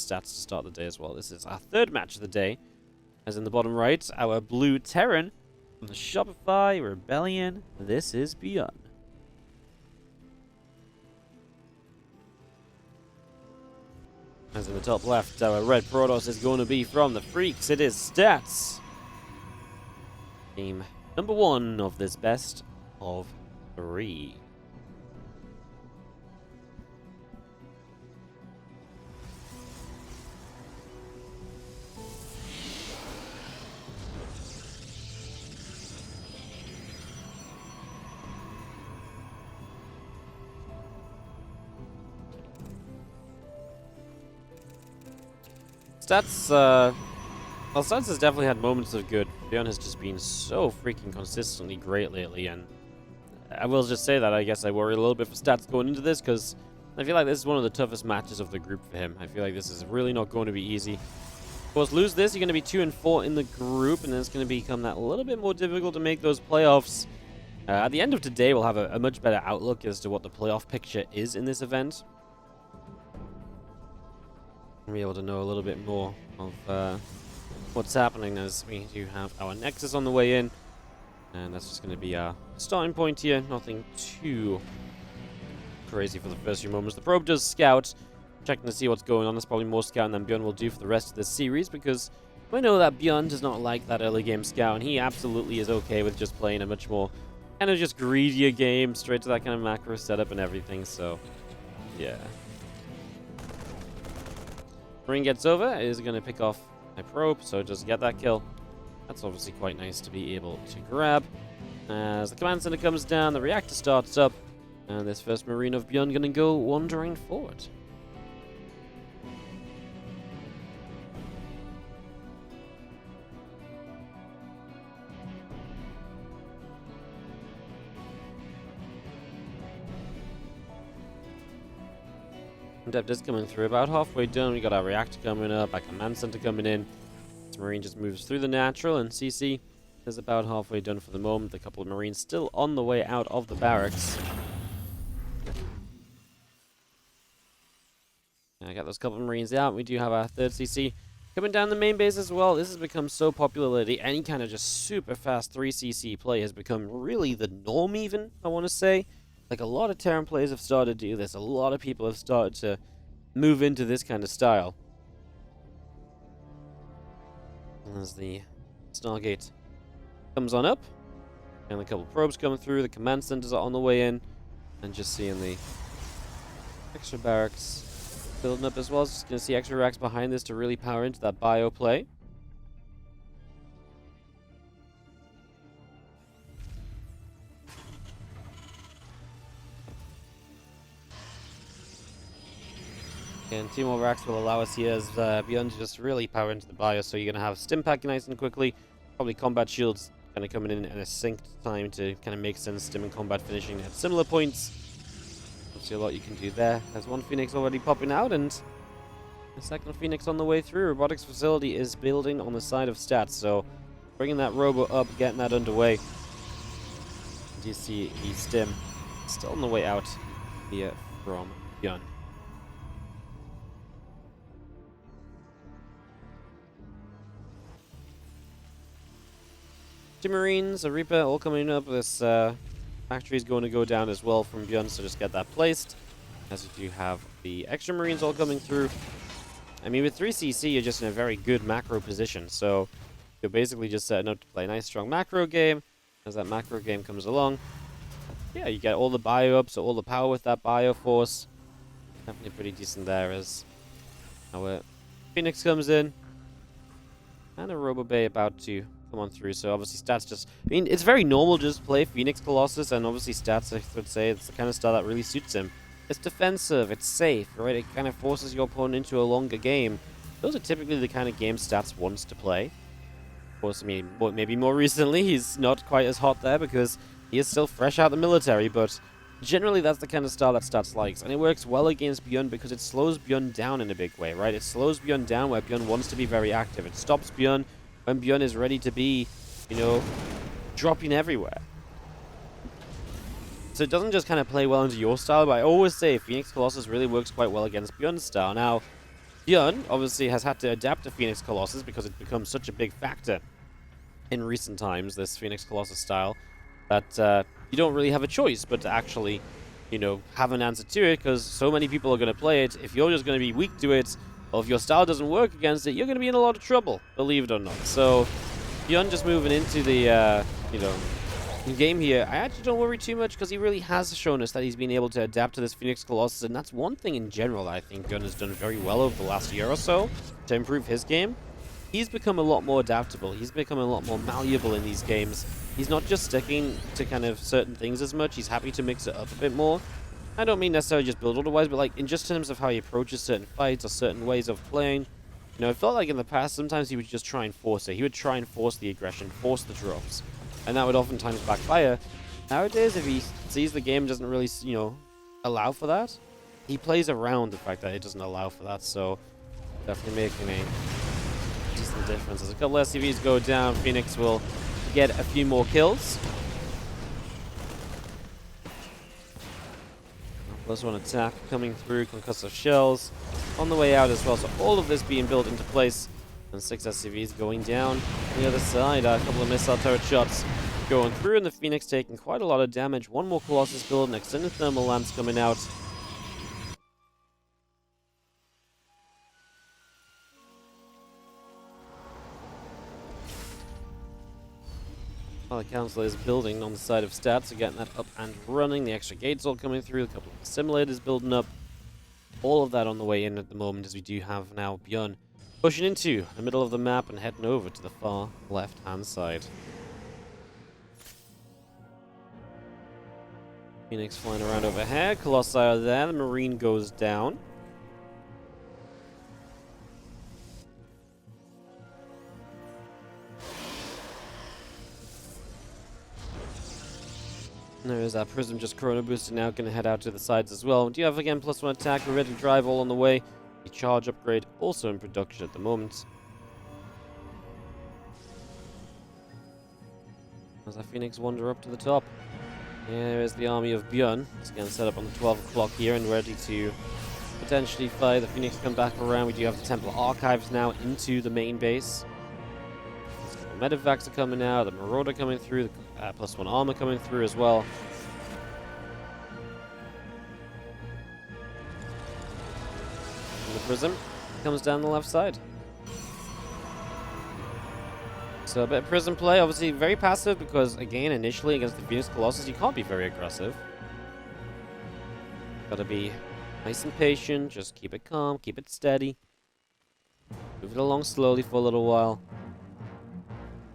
stats to start the day as well. This is our third match of the day. As in the bottom right, our blue Terran from the Shopify Rebellion. This is ByuN. As in the top left, our red Protoss is going to be from the Freaks. It is Stats. Team number 1 of this best of 3. Stats, well, Stats has definitely had moments of good. ByuN has just been so freaking consistently great lately, and I will just say that I guess I worry a little bit for Stats going into this, because I feel like this is one of the toughest matches of the group for him. I feel like this is really not going to be easy. Of course, lose this, you're going to be 2-4 in the group, and then it's going to become that little bit more difficult to make those playoffs. At the end of today, we'll have a much better outlook as to what the playoff picture is in this event. We'll be able to know a little bit more of what's happening, as we do have our Nexus on the way in. And that's just going to be our starting point here. Nothing too crazy for the first few moments. The probe does scout, checking to see what's going on. There's probably more scouting than ByuN will do for the rest of this series, because we know that ByuN does not like that early game scout, and he absolutely is okay with just playing a much more kind of just greedier game, straight to that kind of macro setup and everything, so yeah. Marine gets over, is going to pick off my probe, so just get that kill. That's obviously quite nice to be able to grab. As the command center comes down, the reactor starts up, and this first Marine of ByuN going to go wandering forward. Depth is coming through, about halfway done. We got our reactor coming up, our command center coming in. This Marine just moves through the natural, and CC is about halfway done for the moment. A couple of Marines still on the way out of the barracks. I got those couple of Marines out. We do have our third CC coming down the main base as well. This has become so popular lately. Any kind of just super fast 3CC play has become really the norm, even, I want to say. Like, a lot of Terran players have started to do this. A lot of people have started to move into this kind of style. As the Stargate comes on up, and a couple probes coming through, the command centers are on the way in, and just seeing the extra barracks building up as well. Just going to see extra racks behind this to really power into that bio play. And 2 more racks will allow us here as ByuN to just really power into the bio. So you're going to have stim packing nice and quickly. Probably combat shields kind of coming in a synced time to kind of make sense. Stim and combat finishing at similar points. Obviously a lot you can do there. There's one Phoenix already popping out, and the second Phoenix on the way through. Robotics facility is building on the side of Stats. So bringing that robo up, getting that underway. Do you see the stim still on the way out here from ByuN? 2 Marines, a Reaper, all coming up. This factory is going to go down as well from ByuN, so just get that placed. As you do have the extra Marines all coming through. I mean, with 3CC, you're just in a very good macro position, so you're basically just setting up to play a nice, strong macro game. As that macro game comes along, yeah, you get all the bio up, so all the power with that bio force. Definitely pretty decent there as our Phoenix comes in. And a Robo Bay about to come on through, so obviously Stats just... I mean, it's very normal to just play Phoenix Colossus, and obviously Stats, I would say, it's the kind of style that really suits him. It's defensive, it's safe, right? It kind of forces your opponent into a longer game. Those are typically the kind of games Stats wants to play. Of course, I mean, maybe more recently, he's not quite as hot there because he is still fresh out of the military, but generally that's the kind of style that Stats likes, and it works well against ByuN because it slows ByuN down in a big way, right? It slows ByuN down where ByuN wants to be very active. It stops ByuN when ByuN is ready to be, you know, dropping everywhere. So it doesn't just kind of play well into your style, but I always say Phoenix Colossus really works quite well against ByuN's style. Now, ByuN obviously has had to adapt to Phoenix Colossus because it's become such a big factor in recent times, this Phoenix Colossus style, that you don't really have a choice but to actually, have an answer to it, because so many people are going to play it. If you're just going to be weak to it, or if your style doesn't work against it, you're going to be in a lot of trouble, believe it or not. So, ByuN just moving into the, game here, I actually don't worry too much, because he really has shown us that he's been able to adapt to this Phoenix Colossus, and that's one thing in general that I think ByuN has done very well over the last year or so to improve his game. He's become a lot more adaptable. He's become a lot more malleable in these games. He's not just sticking to kind of certain things as much. He's happy to mix it up a bit more. I don't mean necessarily just build otherwise, but like in just terms of how he approaches certain fights or certain ways of playing. It felt like in the past, sometimes he would just try and force it. He would try and force the aggression, force the drops. And that would oftentimes backfire. Nowadays, if he sees the game doesn't really, allow for that, he plays around the fact that it doesn't allow for that. So, definitely making a decent difference. As a couple SCVs go down, Phoenix will get a few more kills. +1 attack coming through, concussive shells on the way out as well. So all of this being built into place, and 6 SCVs going down on the other side. A couple of missile turret shots going through, and the Phoenix taking quite a lot of damage. One more Colossus build, and extended thermal lance coming out. While the Council is building on the side of stats, so getting that up and running. The extra gates all coming through, a couple of simulators building up. All of that on the way in at the moment, as we do have now ByuN pushing into the middle of the map and heading over to the far left-hand side. Phoenix flying around overhead. Colossi are there. The Marine goes down. There is that Prism just Chrono Booster now, going to head out to the sides as well. We do have again +1 attack, we're ready to drive all on the way. The charge upgrade also in production at the moment. As that Phoenix wander up to the top. Here is the army of ByuN. It's again set up on the 12 o'clock here and ready to potentially fire. The Phoenix come back around. We do have the Temple Archives now into the main base. The Medivacs are coming out, the Marauder coming through, the +1 armor coming through as well. And the Prism comes down the left side. So a bit of Prism play, obviously very passive because, again, initially against the Phoenix Colossus, you can't be very aggressive. Gotta be nice and patient, just keep it calm, keep it steady. Move it along slowly for a little while.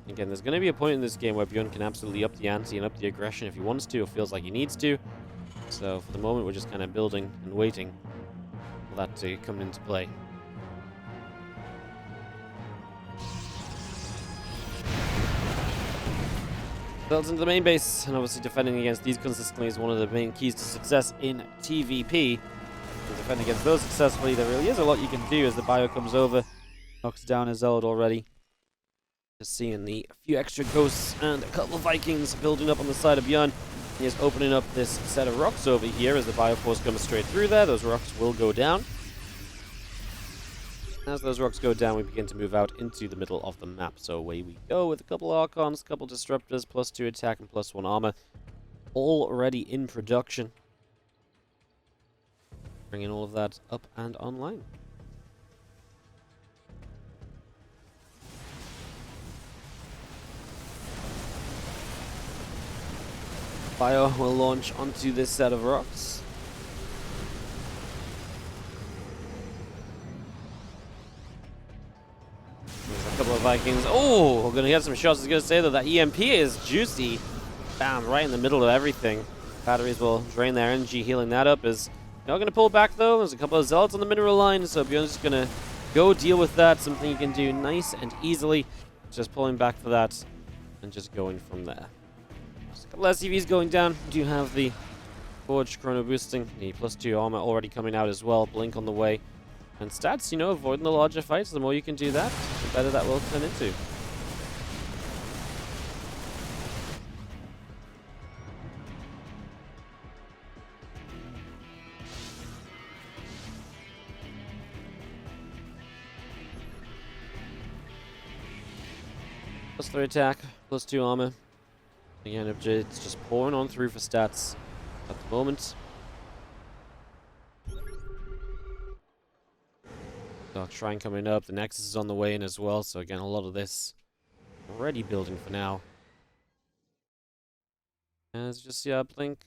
Again, there's going to be a point in this game where ByuN can absolutely up the ante and up the aggression if he wants to or feels like he needs to. So for the moment, we're just kind of building and waiting for that to come into play. Builds into the main base, and obviously defending against these consistently is one of the main keys to success in TvP. To defend against those successfully, there really is a lot you can do as the bio comes over, knocks down a Zealot already. Just seeing the few extra ghosts and a couple of Vikings building up on the side of ByuN. He is opening up this set of rocks over here as the Bioforce comes straight through there. Those rocks will go down. As those rocks go down, we begin to move out into the middle of the map. So away we go with a couple Archons, a couple Disruptors, +2 attack and +1 armor. Already in production. Bringing all of that up and online. Bio will launch onto this set of rocks. There's a couple of Vikings. Oh, we're going to get some shots. I was going to say, though, that EMP is juicy. Bam, right in the middle of everything. Batteries will drain their energy, healing that up. Is not going to pull back, though. There's a couple of Zealots on the mineral line, so ByuN's just going to go deal with that. Something you can do nice and easily. Just pulling back for that and just going from there. A couple SCVs going down. We do have the Forge Chrono boosting, the +2 armor already coming out as well. Blink on the way. And stats, avoiding the larger fights. The more you can do that, the better that will turn into. +3 attack, +2 armor. Again, it's just pouring on through for stats at the moment. Dark Shrine coming up. The Nexus is on the way in as well. So again, a lot of this already building for now. As just, yeah, Blink.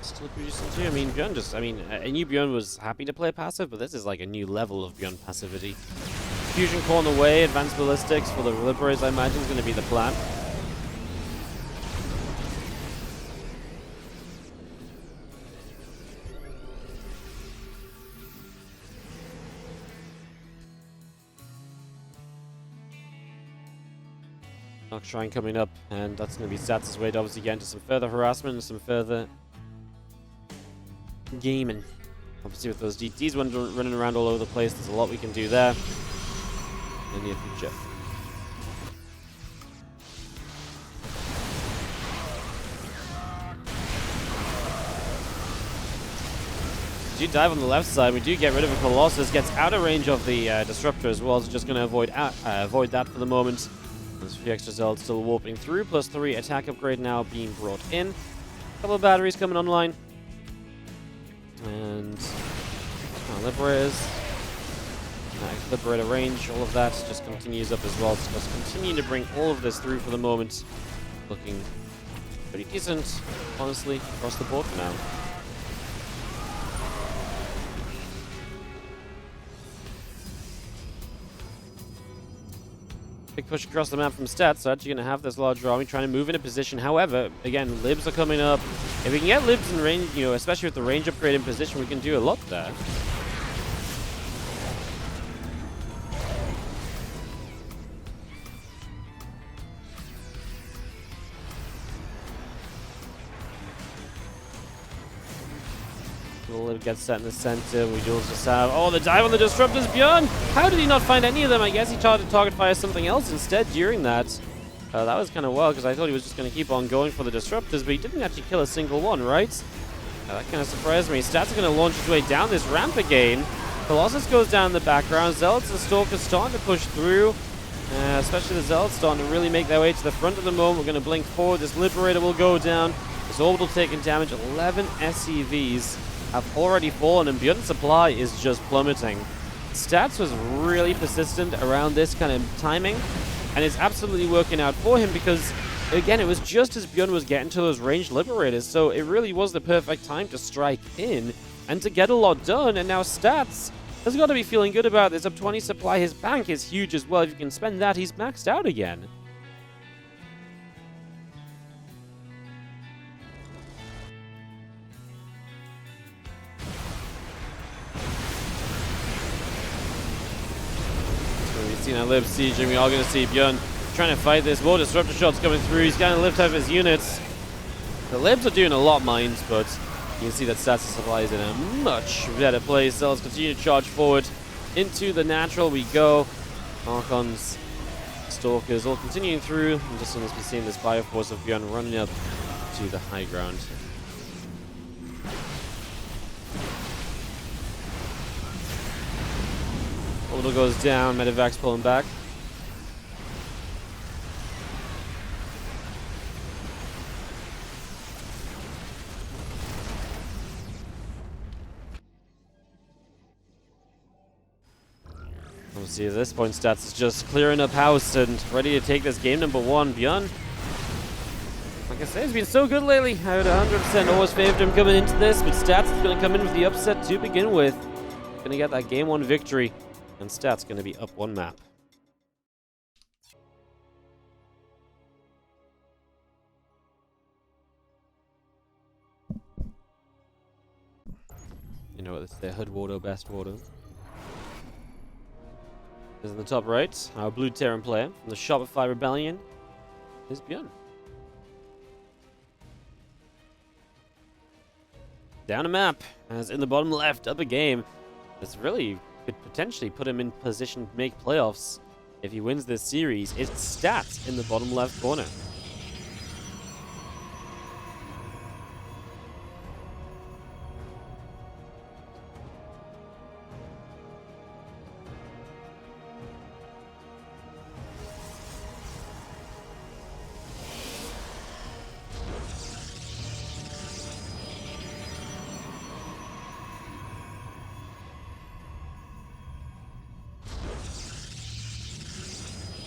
Still producing too. I mean, ByuN just, I knew ByuN was happy to play passive, but this is like a new level of ByuN passivity. Fusion Core on the way, advanced ballistics for the Liberators, I imagine, is going to be the plan. Dark Shrine coming up, and that's going to be Stats' way to obviously get into some further harassment and some further gaming. Obviously, with those DTs running around all over the place, there's a lot we can do there in the near future. We do dive on the left side. We do get rid of a Colossus. Gets out of range of the Disruptor as well, so just going to avoid that for the moment. There's a few extra Zealots still warping through. +3 attack upgrade now being brought in. A couple of batteries coming online. And Liberators. Liberator range, all of that just continues up as well. So just continue to bring all of this through for the moment. Looking pretty decent, honestly, across the board for now. Big push across the map from Stats, so actually going to have this larger army trying to move into position. However, again, Libs are coming up. If we can get Libs in range, especially with the range upgrade in position, we can do a lot there. Lib gets set in the center. We do just have... Oh, the dive on the Disruptors, ByuN! How did he not find any of them? I guess he tried to target fire something else instead during that. That was kind of wild, because I thought he was just going to keep on going for the Disruptors, but he didn't actually kill a single one, right? That kind of surprised me. Stats are going to launch his way down this ramp again. Colossus goes down in the background. Zealots and Stalkers starting to push through. Especially the Zealots starting to really make their way to the front of the moment. We're going to blink forward. This Liberator will go down. This Orbital taking damage. 11 SCVs have already fallen, and ByuN's supply is just plummeting. Stats was really persistent around this kind of timing, and it's absolutely working out for him because, again, it was just as ByuN was getting to those ranged Liberators, so it really was the perfect time to strike in and to get a lot done. And now Stats has got to be feeling good about this. Up 20 supply, his bank is huge as well. If you can spend that, he's maxed out again. We've seen a Lib siege, and we are going to see ByuN trying to fight this. More Disruptor shots coming through. He's going to lift up his units. The Libs are doing a lot, minds, but you can see that Stats supply is in a much better place. So let's continue to charge forward into the natural. We go. Archons, Stalkers, all continuing through. And just as we're seeing this Bioforce of ByuN running up to the high ground. Orbital goes down, Medevac's pulling back. Obviously at this point, Stats is just clearing up house and ready to take this game number 1. ByuN, like I said, he's been so good lately. I would 100% always favored him coming into this, but Stats is going to come in with the upset to begin with. Going to get that game 1 victory. And Stats going to be up 1 map. You know what, it's their hood Wardo, best Wardo. Is in the top right, our blue Terran player from the Shopify Rebellion is ByuN. Down a map, as in the bottom left, up a game. It's really could potentially put him in position to make playoffs if he wins this series. It's Stats in the bottom left corner.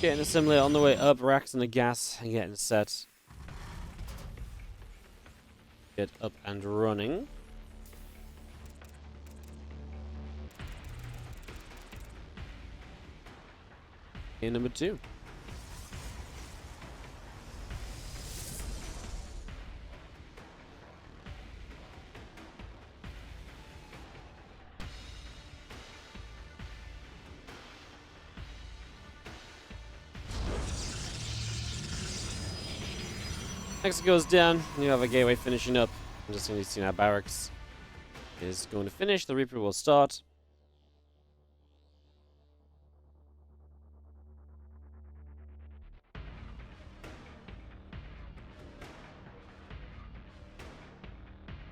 Getting a simulator on the way up, racks in the gas, and getting set. Get up and running. In number 2. Next goes down. You have a gateway finishing up. I'm just going to see now barracks is going to finish. The Reaper will start.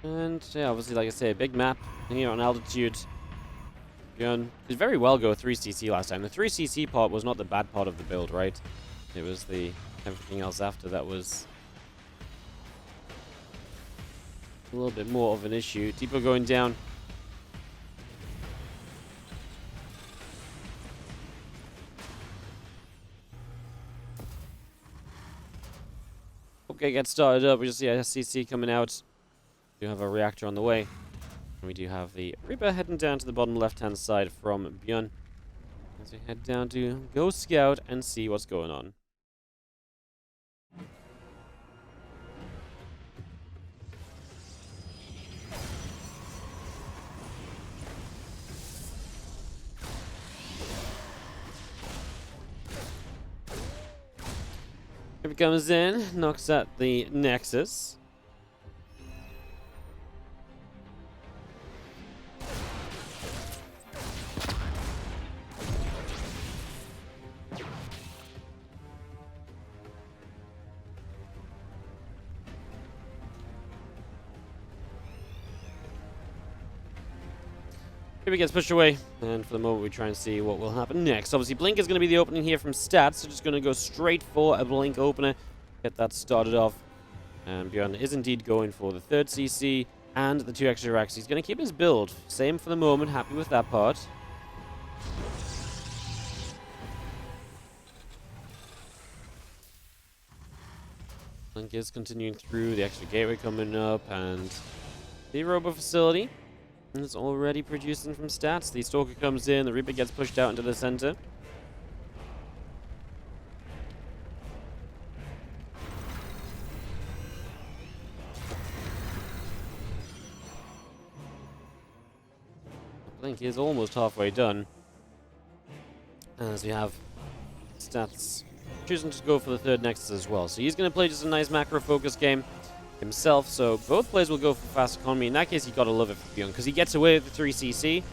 And yeah, obviously, like I say, a big map here on altitude. ByuN did very well go 3cc last time. The 3cc part was not the bad part of the build, right? It was the everything else after that was a little bit more of an issue. Depot going down. Okay, get started up. We just see a SCC coming out. We do have a reactor on the way. And we do have the Reaper heading down to the bottom left-hand side from ByuN. As we head down to go scout and see what's going on. Reaper comes in, knocks at the Nexus. Reaper gets pushed away, and for the moment we try and see what will happen next. Obviously, Blink is going to be the opening here from stats, so just going to go straight for a Blink opener, get that started off. And ByuN is indeed going for the 3rd CC and the 2 extra racks. He's going to keep his build. Same for the moment, happy with that part. Blink is continuing through, the extra gateway coming up, and the robot facility is already producing from stats. The Stalker comes in, the Reaper gets pushed out into the center. Blink is almost halfway done. As we have stats choosing to go for the 3rd Nexus as well. So he's going to play just a nice macro focus game himself, so both players will go for fast economy. In that case, you gotta love it for ByuN, because he gets away with the 3cc,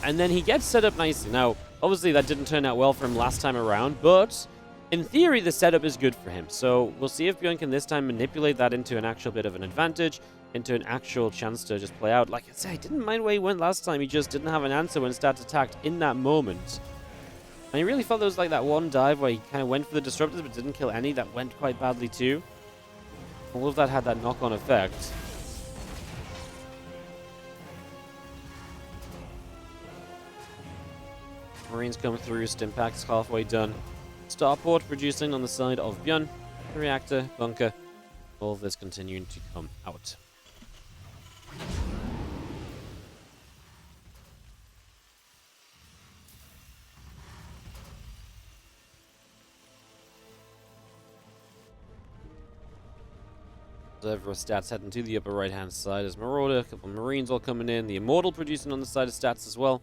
and then he gets set up nicely. Now, obviously that didn't turn out well for him last time around, but in theory, the setup is good for him. So we'll see if ByuN can this time manipulate that into an actual bit of an advantage, into an actual chance to just play out. Like I said, I didn't mind where he went last time, he just didn't have an answer when stats attacked in that moment. And he really felt there was like that one dive where he kind of went for the disruptors but didn't kill any. That went quite badly too. All of that had that knock-on effect. Marines come through, Stimpak's halfway done. Starport producing on the side of ByuN. Reactor, bunker, all of this continuing to come out. Observer stats heading to the upper right hand side as Marauder, a couple of Marines all coming in, the Immortal producing on the side of stats as well.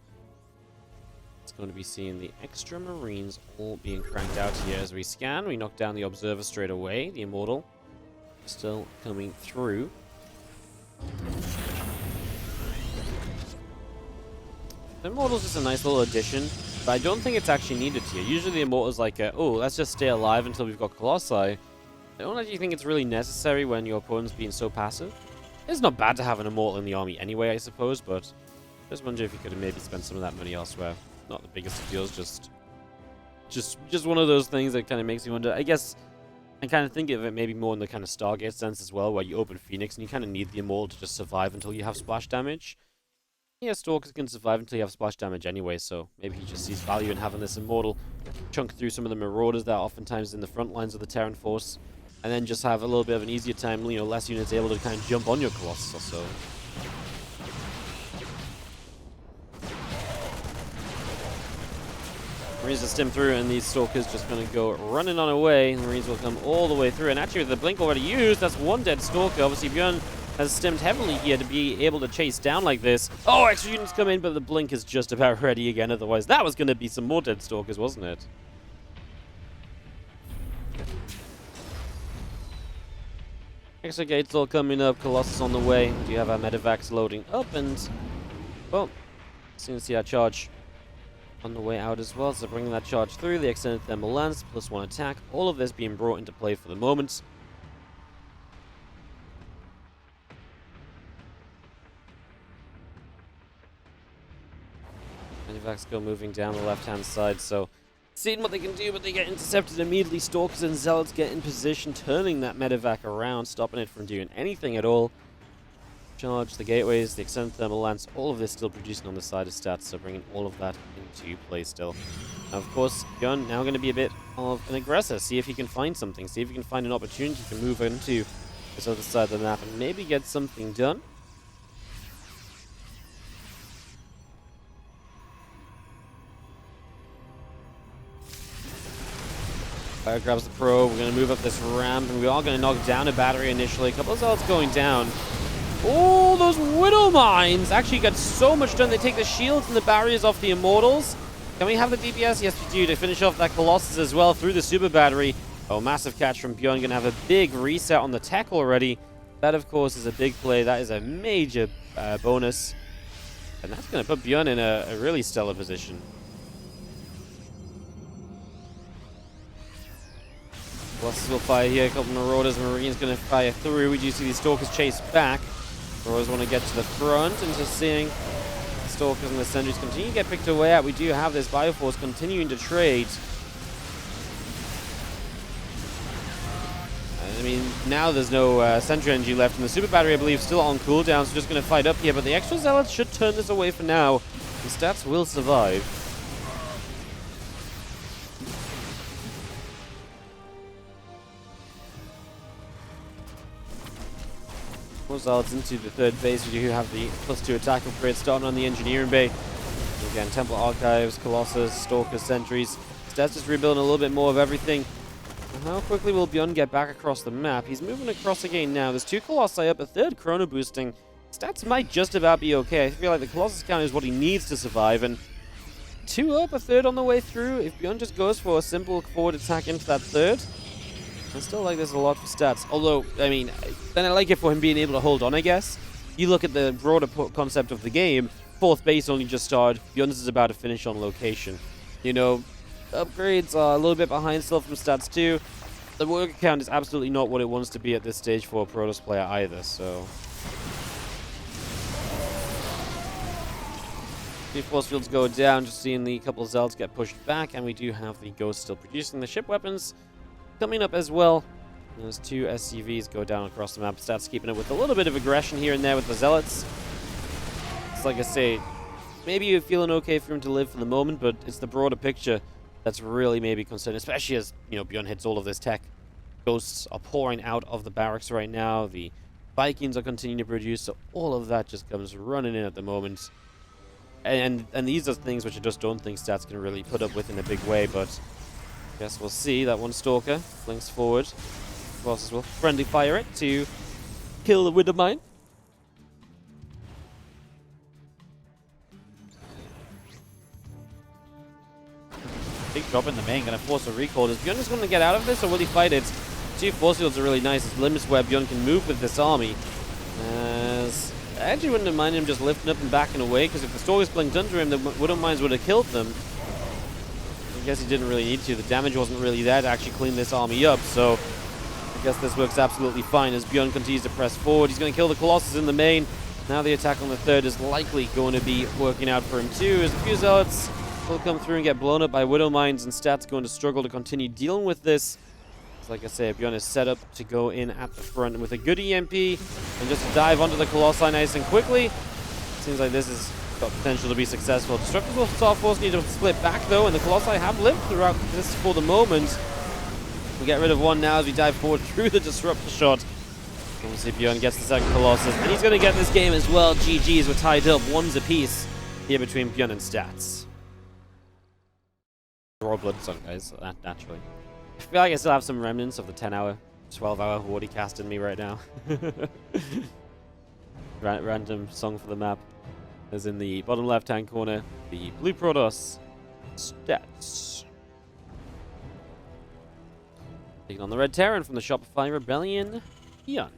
It's going to be seeing the extra Marines all being cranked out here as we scan. We knock down the Observer straight away, the Immortal still coming through. The Immortal's just a nice little addition, but I don't think it's actually needed here. Usually the Immortal's like, oh, let's just stay alive until we've got Colossi. I don't actually think it's really necessary when your opponent's being so passive. It's not bad to have an Immortal in the army anyway, I suppose, but just wonder if you could have maybe spent some of that money elsewhere. Not the biggest of deals, just one of those things that kind of makes you wonder. I guess I kind of think of it maybe more in the kind of Stargate sense as well, where you open Phoenix and you kind of need the Immortal to just survive until you have splash damage. Yeah, Stalkers can survive until you have splash damage anyway, so maybe he just sees value in having this Immortal chunk through some of the Marauders that are oftentimes in the front lines of the Terran Force, and then just have a little bit of an easier time, you know, less units able to kind of jump on your Colossus or so. Marines will stim through, and these Stalkers just going to go running on away. The Marines will come all the way through, and actually with the Blink already used, that's one dead Stalker. Obviously, ByuN has stemmed heavily here to be able to chase down like this. Oh, extra units come in, but the Blink is just about ready again. Otherwise, that was going to be some more dead Stalkers, wasn't it? Extra gates all coming up. Colossus on the way. We do have our Medivacs loading up, and, well, soon see our charge on the way out as well. So bringing that charge through, the extended thermal lance, +1 attack. All of this being brought into play for the moment. Medivacs go moving down the left-hand side, so seeing what they can do, but they get intercepted immediately. Stalkers and Zealots get in position, turning that Medivac around, stopping it from doing anything at all. Charge, the gateways, the extended thermal lance, all of this still producing on the side of stats, so bringing all of that into play still. Now, of course, ByuN now going to be a bit of an aggressor, see if he can find something, see if he can find an opportunity to move into this other side of the map and maybe get something done. Fire grabs the probe. We're going to move up this ramp, and we are going to knock down a battery initially. A couple of Zealots going down. Oh, those Widow Mines actually got so much done. They take the shields and the barriers off the Immortals. Can we have the DPS? Yes, we do, to finish off that Colossus as well through the Super Battery. Oh, massive catch from ByuN. Going to have a big reset on the tech already. That, of course, is a big play. That is a major bonus. And that's going to put ByuN in a really stellar position. Colossus will fire here. A couple of Marauders. Marines going to fire through. We do see these Stalkers chase back. Marauders want to get to the front, and just seeing the Stalkers and the Sentries continue to get picked away at. We do have this Bioforce continuing to trade. I mean, now there's no Sentry energy left, and the Super Battery, I believe, still on cooldown, so just going to fight up here. But the extra Zealots should turn this away for now. The stats will survive. Zealots into the third base. We do have the +2 attack upgrade starting on the engineering bay. Again, Temple Archives, Colossus, Stalkers, Sentries. Stats just rebuilding a little bit more of everything. How quickly will ByuN get back across the map? He's moving across again now. There's 2 Colossi up, a third Chrono boosting. Stats might just about be okay. I feel like the Colossus count is what he needs to survive, and 2 up, a third on the way through. If ByuN just goes for a simple forward attack into that third, I still like this a lot for stats. Although, I mean, then I like it for him being able to hold on, I guess. You look at the broader concept of the game, 4th base only just started. ByuN's is about to finish on location. You know, upgrades are a little bit behind still from stats too. The worker count is absolutely not what it wants to be at this stage for a Protoss player either, so. 2 force fields go down, just seeing the couple of Zealots get pushed back, and we do have the Ghost still producing the ship weapons coming up as well. Those 2 SCVs go down across the map. Stats keeping it with a little bit of aggression here and there with the Zealots. It's like I say, maybe you're feeling okay for him to live for the moment, but it's the broader picture that's really maybe concerning, especially as, you know, ByuN hits all of this tech. Ghosts are pouring out of the barracks right now. The Vikings are continuing to produce, so all of that just comes running in at the moment. And these are things which I just don't think stats can really put up with in a big way, but guess we'll see. That one Stalker flanks forward. Colossus will friendly fire it to kill the Widow Mine. Big drop in the main, going to force a recall. Is ByuN just going to get out of this, or will he fight it? 2 force fields are really nice. It's limits where ByuN can move with this army. As I actually wouldn't mind him just lifting up and backing away, because if the Stalkers blinked under him, the Widow Mines would have killed them. I guess he didn't really need to. The damage wasn't really there to actually clean this army up, so I guess this works absolutely fine as ByuN continues to press forward. He's going to kill the Colossus in the main. Now the attack on the third is likely going to be working out for him too, as a few Zealots will come through and get blown up by Widow Mines, and stats going to struggle to continue dealing with this. As like I say, ByuN is set up to go in at the front with a good EMP and just dive onto the Colossi nice and quickly. Seems like this is got potential to be successful. Disruptors will start forcing you to split back though, and the Colossi have lived throughout this for the moment. We get rid of one now as we dive forward through the Disruptor shot. Obviously ByuN gets the second Colossus, and he's going to get this game as well. GG's, we're tied up, ones apiece here between ByuN and Stats. Raw blood song, guys, naturally. I feel like I still have some remnants of the 10-hour, 12-hour Wardy cast in me right now. Random song for the map. As in the bottom left-hand corner, the blue Protoss Stats. Taking on the Red Terran from the Shopify Rebellion, ByuN.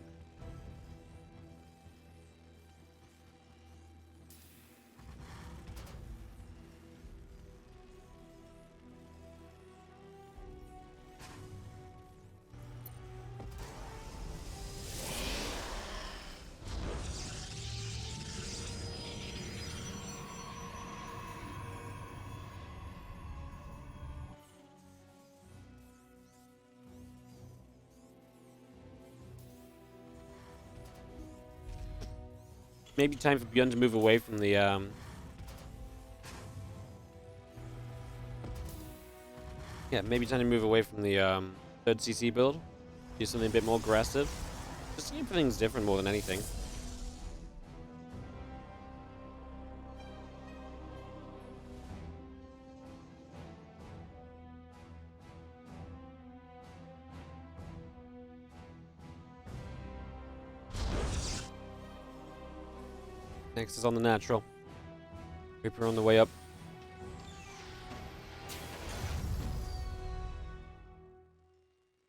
Maybe time for ByuN to move away from the maybe time to move away from the third CC build. Do something a bit more aggressive. Just keep things different more than anything. Next is on the natural. Reaper on the way up.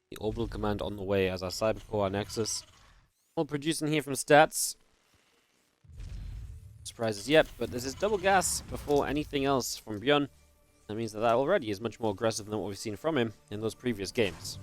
The orbital command on the way as our Cybercore, our Nexus. All producing here from Stats. Surprises yet, but this is double gas before anything else from ByuN. That means that already is much more aggressive than what we've seen from him in those previous games.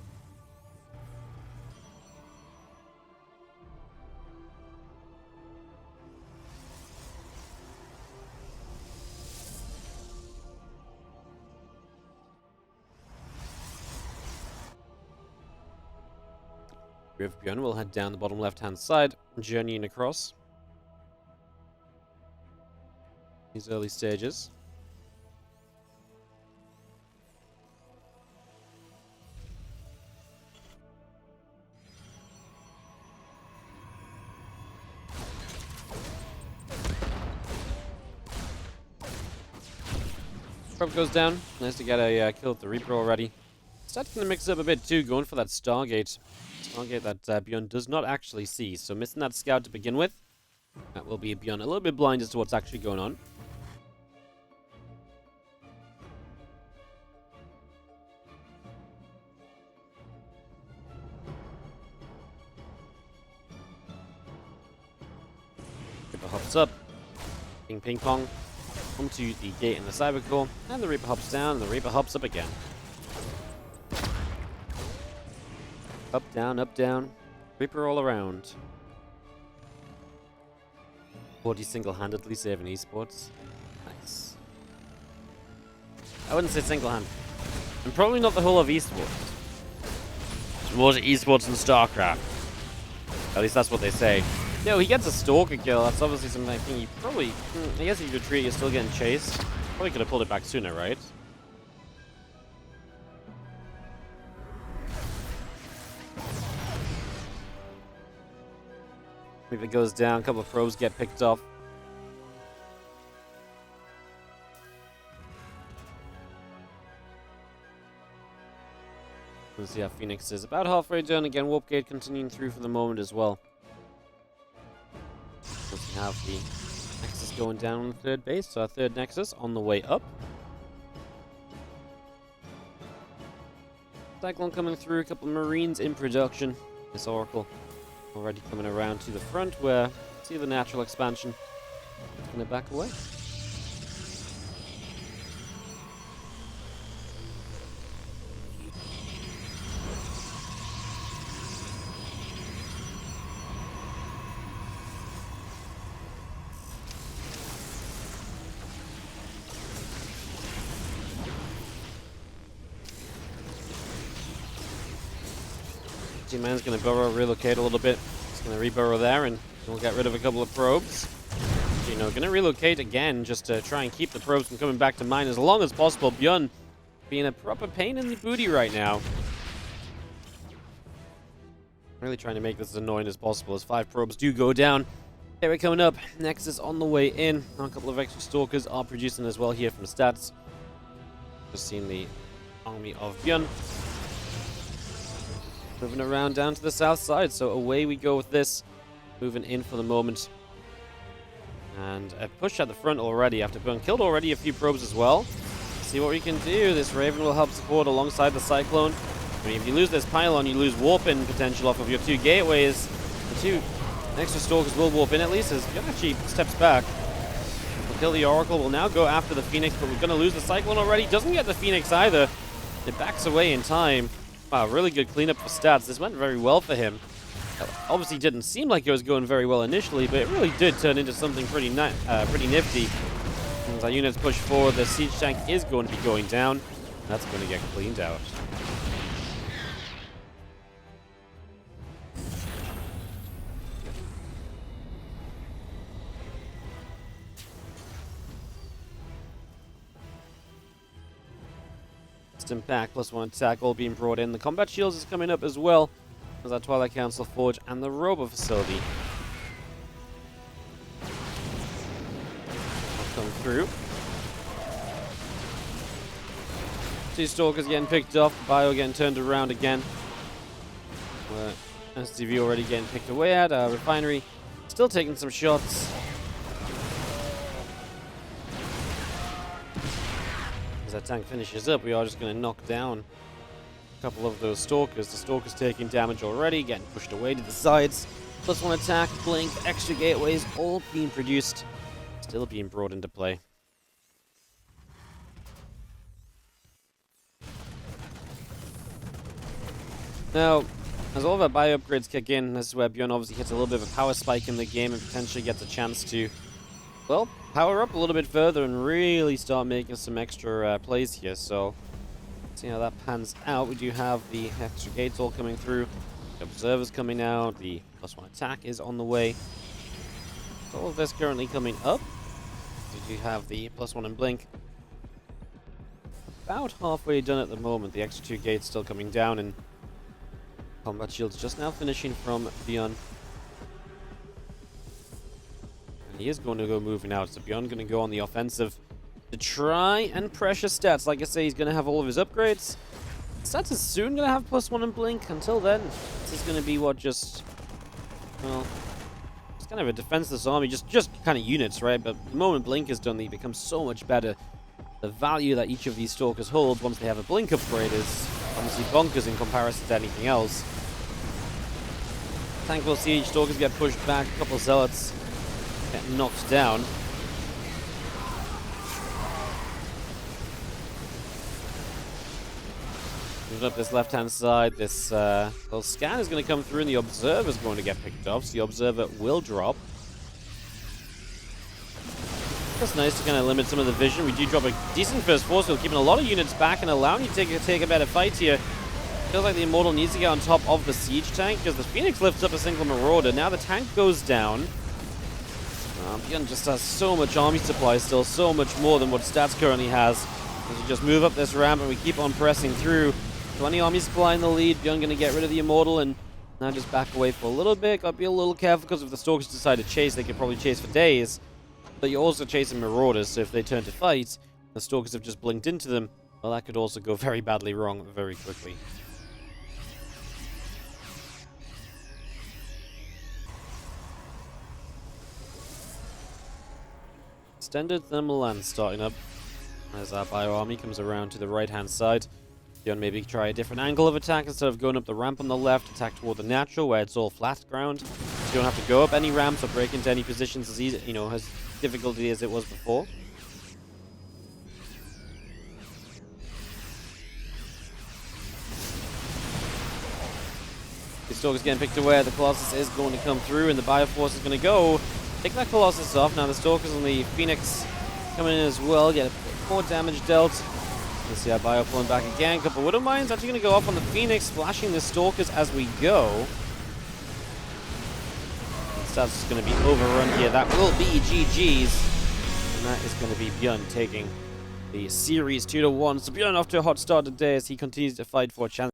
ByuN will head down the bottom left-hand side, journeying across these early stages. Prop goes down. Nice to get a kill with the Reaper already. Starting to mix it up a bit too, going for that Stargate. Target that ByuN does not actually see, so missing that scout to begin with. That will be ByuN a little bit blind as to what's actually going on. Reaper hops up, ping pong, onto the gate in the Cybercore, and the Reaper hops down, and the Reaper hops up again. Up, down. Reaper all around. Wardy single-handedly saving eSports. Nice. I wouldn't say single-handed. And probably not the whole of eSports. It's more to eSports than StarCraft. At least that's what they say. No, he gets a Stalker kill. That's obviously something I think he probably... I guess if you retreat, you're still getting chased. Probably could have pulled it back sooner, right? If it goes down, a couple of probes get picked off. We'll see how Phoenix is about halfway done. Again, Warp Gate continuing through for the moment as well. We have the Nexus going down on the third base, so our third Nexus on the way up. Cyclone coming through, a couple of Marines in production. This Oracle already coming around to the front where see the natural expansion. It's going to back away. G-Man's going to burrow, relocate a little bit. He's going to reburrow there, and we'll get rid of a couple of probes. you know, going to relocate again just to try and keep the probes from coming back to mine as long as possible. ByuN being a proper pain in the booty right now. Really trying to make this as annoying as possible as 5 probes do go down. Okay, we're coming up. Nexus on the way in. Now a couple of extra stalkers are producing as well here from stats. Just seeing the army of ByuN moving around down to the south side. So away we go with this. Moving in for the moment. And a push at the front already after ByuN killed already a few probes as well. See what we can do. This Raven will help support alongside the Cyclone. I mean, if you lose this pylon, you lose warp-in potential off of your 2 gateways. The 2 extra stalkers will warp in at least as ByuN actually steps back. We'll kill the Oracle. We'll now go after the Phoenix, but we're going to lose the Cyclone already. Doesn't get the Phoenix either. It backs away in time. Wow, really good cleanup for stats. This went very well for him. Obviously didn't seem like it was going very well initially, but it really did turn into something pretty nifty. As our units push forward, the siege tank is going to be going down. That's going to get cleaned out. Impact +1 attack all being brought in. The combat shields is coming up as well as our Twilight Council Forge and the Robo facility will come through. 2 stalkers getting picked off. Bio getting turned around again. STV already getting picked away at. Refinery still taking some shots. As that tank finishes up, we are just going to knock down a couple of those stalkers. The stalkers taking damage already, getting pushed away to the sides. +1 attack, blink, extra gateways, all being produced, still being brought into play. Now, as all of our bio upgrades kick in, this is where ByuN obviously hits a little bit of a power spike in the game and potentially gets a chance to, well, power up a little bit further and really start making some extra plays here. So, let's see how that pans out. We do have the extra gates all coming through. The observers coming out. The +1 attack is on the way. All of this currently coming up. We do have the +1 and blink. About halfway done at the moment. The extra 2 gates still coming down, and combat shields just now finishing from ByuN. He is going to go moving out, so ByuN going to go on the offensive to try and pressure stats. Like I say, he's going to have all of his upgrades. Stats is soon going to have +1 and blink. Until then, this is going to be what just, well, it's kind of a defenseless army, just kind of units, right? But the moment blink is done, they become so much better. The value that each of these stalkers hold once they have a blink upgrade is honestly bonkers in comparison to anything else. Tankful siege, stalkers get pushed back, a couple of zealots get knocked down. Moving up this left-hand side, this little scan is going to come through and the observer is going to get picked off, so the observer will drop. That's nice to kind of limit some of the vision. We do drop a decent first force field, keeping a lot of units back and allowing you to take a better fight here. Feels like the Immortal needs to get on top of the siege tank because the Phoenix lifts up a single Marauder. Now the tank goes down. ByuN just has so much army supply still, so much more than what Stats currently has. As we just move up this ramp and we keep on pressing through. 20 army supply in the lead. ByuN going to get rid of the Immortal and now just back away for a little bit. Got to be a little careful because if the Stalkers decide to chase, they could probably chase for days. But you're also chasing Marauders, so if they turn to fight, the Stalkers have just blinked into them, well, that could also go very badly wrong very quickly. Extended Thermal Lance starting up as our Bio Army comes around to the right-hand side. ByuN maybe try a different angle of attack instead of going up the ramp on the left, attack toward the natural where it's all flat ground. So you don't have to go up any ramps or break into any positions as easy, you know, as difficulty as it was before. The Stalker's getting picked away. The Colossus is going to come through and the Bioforce is going to go take that Colossus off. Now the Stalkers and the Phoenix coming in as well, get more damage dealt. Let's see our Bio pulling back again. A couple Widow Mines actually going to go off on the Phoenix, splashing the Stalkers as we go. That's just going to be overrun here. That will be GG's. And that is going to be ByuN taking the series 2-1. So ByuN off to a hot start today as he continues to fight for a chance